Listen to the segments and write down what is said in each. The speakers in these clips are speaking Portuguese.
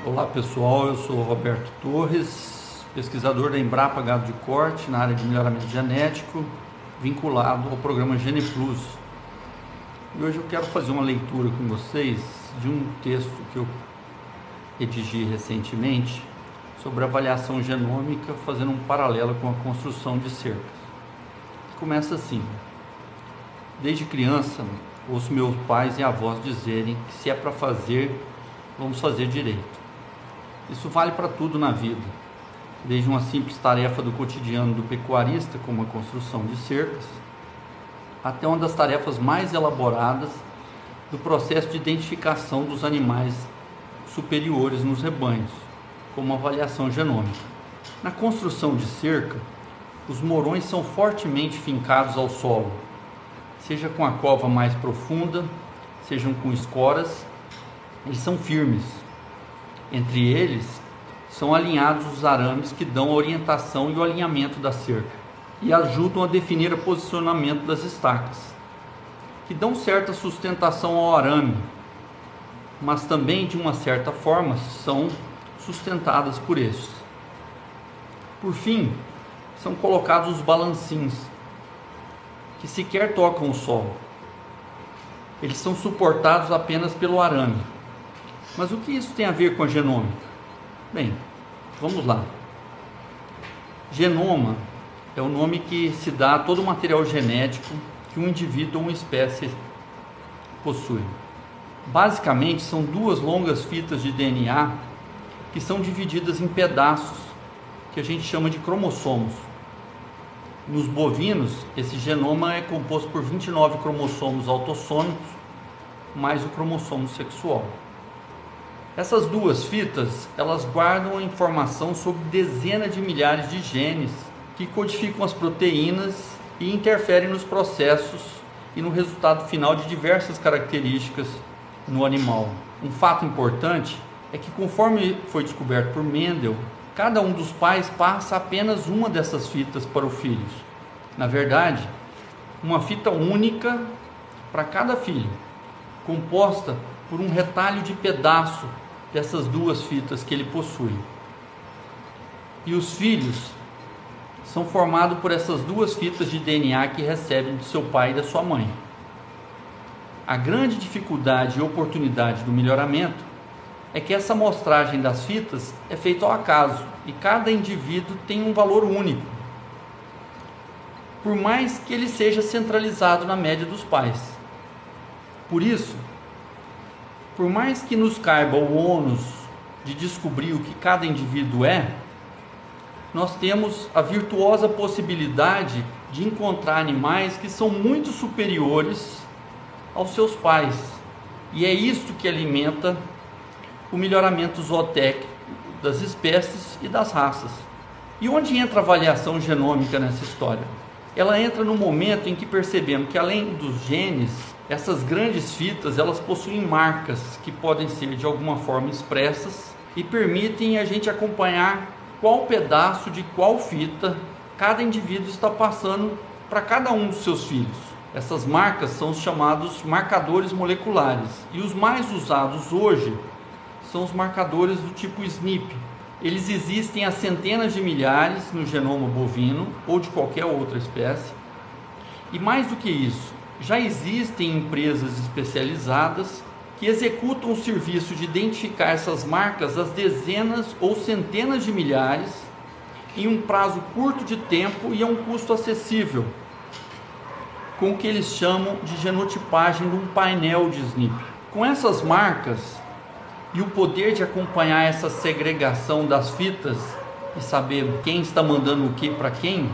Olá pessoal, eu sou Roberto Torres, pesquisador da Embrapa Gado de Corte na área de melhoramento genético, vinculado ao programa GenePlus. E hoje eu quero fazer uma leitura com vocês de um texto que eu redigi recentemente sobre avaliação genômica, fazendo um paralelo com a construção de cercas. Começa assim: desde criança, ouço meus pais e avós dizerem que se é para fazer, vamos fazer direito. Isso vale para tudo na vida, desde uma simples tarefa do cotidiano do pecuarista, como a construção de cercas, até uma das tarefas mais elaboradas do processo de identificação dos animais superiores nos rebanhos, como a avaliação genômica. Na construção de cerca, os morões são fortemente fincados ao solo, seja com a cova mais profunda, sejam com escoras, eles são firmes. Entre eles, são alinhados os arames que dão a orientação e o alinhamento da cerca e ajudam a definir o posicionamento das estacas, que dão certa sustentação ao arame, mas também, de uma certa forma, são sustentadas por estes. Por fim, são colocados os balancins, que sequer tocam o solo. Eles são suportados apenas pelo arame. Mas o que isso tem a ver com a genômica? Bem, vamos lá. Genoma é o nome que se dá a todo o material genético que um indivíduo ou uma espécie possui. Basicamente, são duas longas fitas de DNA que são divididas em pedaços que a gente chama de cromossomos. Nos bovinos, esse genoma é composto por 29 cromossomos autossômicos, mais o cromossomo sexual. Essas duas fitas, elas guardam a informação sobre dezenas de milhares de genes que codificam as proteínas e interferem nos processos e no resultado final de diversas características no animal. Um fato importante é que, conforme foi descoberto por Mendel, cada um dos pais passa apenas uma dessas fitas para os filhos. Na verdade, uma fita única para cada filho, composta por um retalho de pedaço dessas duas fitas que ele possui. E os filhos são formados por essas duas fitas de DNA que recebem do seu pai e da sua mãe. A grande dificuldade e oportunidade do melhoramento é que essa amostragem das fitas é feita ao acaso e cada indivíduo tem um valor único, por mais que ele seja centralizado na média dos pais. Por isso, por mais que nos caiba o ônus de descobrir o que cada indivíduo é, nós temos a virtuosa possibilidade de encontrar animais que são muito superiores aos seus pais, e é isso que alimenta o melhoramento zootécnico das espécies e das raças. E onde entra a avaliação genômica nessa história? Ela entra no momento em que percebemos que, além dos genes, essas grandes fitas, elas possuem marcas que podem ser de alguma forma expressas e permitem a gente acompanhar qual pedaço de qual fita cada indivíduo está passando para cada um dos seus filhos. Essas marcas são os chamados marcadores moleculares, e os mais usados hoje são os marcadores do tipo SNP. Eles existem há centenas de milhares no genoma bovino ou de qualquer outra espécie. E mais do que isso, já existem empresas especializadas que executam o serviço de identificar essas marcas às dezenas ou centenas de milhares em um prazo curto de tempo e a um custo acessível, com o que eles chamam de genotipagem de um painel de SNP. Com essas marcas e o poder de acompanhar essa segregação das fitas e saber quem está mandando o que para quem,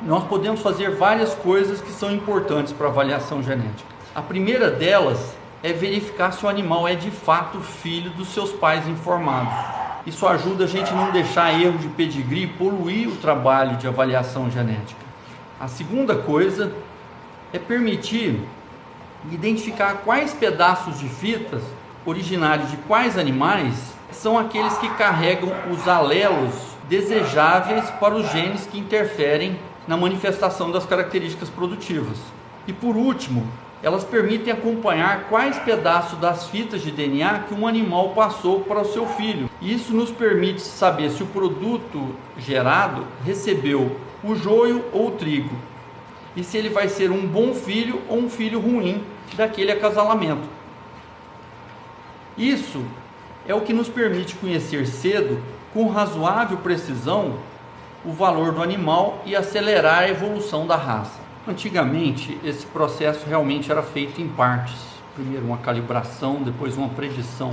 nós podemos fazer várias coisas que são importantes para a avaliação genética. A primeira delas é verificar se o animal é de fato filho dos seus pais informados. Isso ajuda a gente a não deixar erro de pedigree poluir o trabalho de avaliação genética. A segunda coisa é permitir identificar quais pedaços de fitas originários de quais animais são aqueles que carregam os alelos desejáveis para os genes que interferem na manifestação das características produtivas. E por último, elas permitem acompanhar quais pedaços das fitas de DNA que um animal passou para o seu filho. Isso nos permite saber se o produto gerado recebeu o joio ou o trigo, e se ele vai ser um bom filho ou um filho ruim daquele acasalamento. Isso é o que nos permite conhecer cedo, com razoável precisão, o valor do animal e acelerar a evolução da raça. Antigamente, esse processo realmente era feito em partes. Primeiro uma calibração, depois uma predição.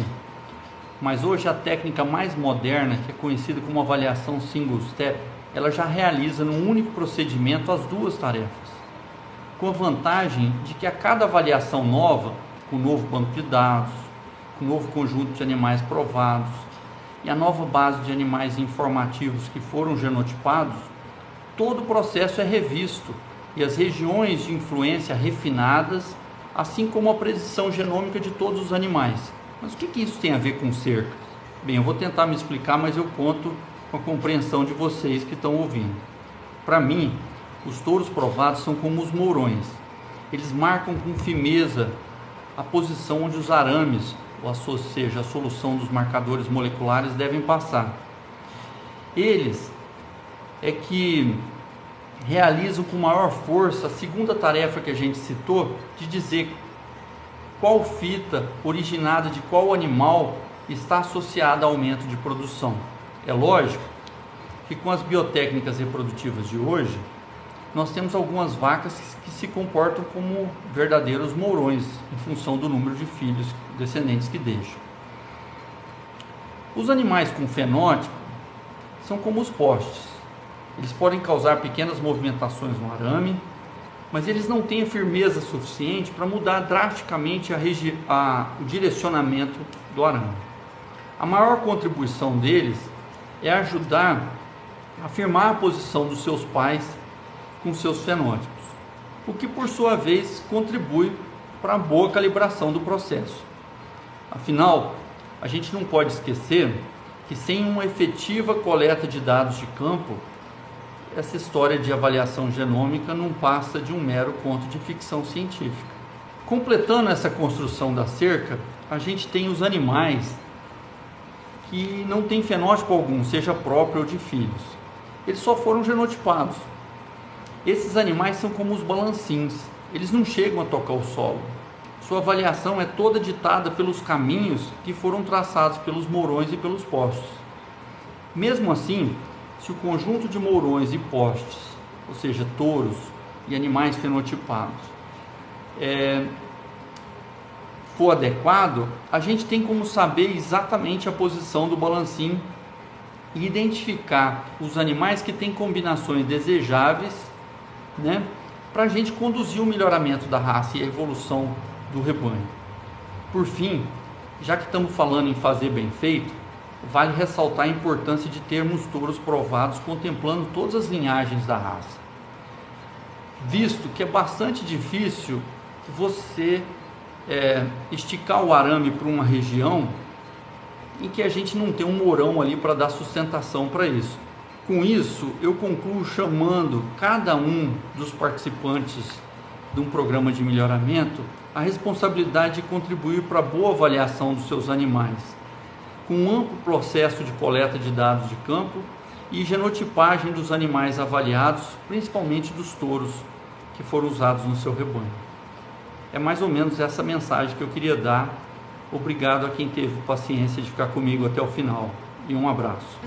Mas hoje a técnica mais moderna, que é conhecida como avaliação single step, ela já realiza num único procedimento as duas tarefas, com a vantagem de que a cada avaliação nova, com um novo banco de dados, com um novo conjunto de animais provados e a nova base de animais informativos que foram genotipados, todo o processo é revisto e as regiões de influência refinadas, assim como a precisão genômica de todos os animais. Mas o que isso tem a ver com cercas? Bem, eu vou tentar me explicar, mas eu conto com a compreensão de vocês que estão ouvindo. Para mim, os touros provados são como os mourões. Eles marcam com firmeza a posição onde os arames, ou seja, a solução dos marcadores moleculares, devem passar. Eles é que realizam com maior força a segunda tarefa que a gente citou, de dizer qual fita originada de qual animal está associada a aumento de produção. É lógico que com as biotécnicas reprodutivas de hoje, nós temos algumas vacas que se comportam como verdadeiros mourões, em função do número de filhos descendentes que deixam. Os animais com fenótipo são como os postes. Eles podem causar pequenas movimentações no arame, mas eles não têm a firmeza suficiente para mudar drasticamente o direcionamento do arame. A maior contribuição deles é ajudar a afirmar a posição dos seus pais com seus fenótipos, o que por sua vez contribui para a boa calibração do processo. Afinal, a gente não pode esquecer que sem uma efetiva coleta de dados de campo, essa história de avaliação genômica não passa de um mero conto de ficção científica. Completando essa construção da cerca, a gente tem os animais que não têm fenótipo algum, seja próprio ou de filhos. Eles só foram genotipados. Esses animais são como os balancins, eles não chegam a tocar o solo. Sua avaliação é toda ditada pelos caminhos que foram traçados pelos mourões e pelos postes. Mesmo assim, se o conjunto de mourões e postes, ou seja, touros e animais fenotipados, for adequado, a gente tem como saber exatamente a posição do balancim e identificar os animais que têm combinações desejáveis, para a gente conduzir o melhoramento da raça e a evolução do rebanho. Por fim, já que estamos falando em fazer bem feito, vale ressaltar a importância de termos touros provados contemplando todas as linhagens da raça, visto que é bastante difícil você esticar o arame para uma região em que a gente não tem um mourão ali para dar sustentação para isso. Com isso, eu concluo chamando cada um dos participantes de um programa de melhoramento a responsabilidade de contribuir para a boa avaliação dos seus animais, com um amplo processo de coleta de dados de campo e genotipagem dos animais avaliados, principalmente dos touros que foram usados no seu rebanho. É mais ou menos essa mensagem que eu queria dar. Obrigado a quem teve paciência de ficar comigo até o final e um abraço.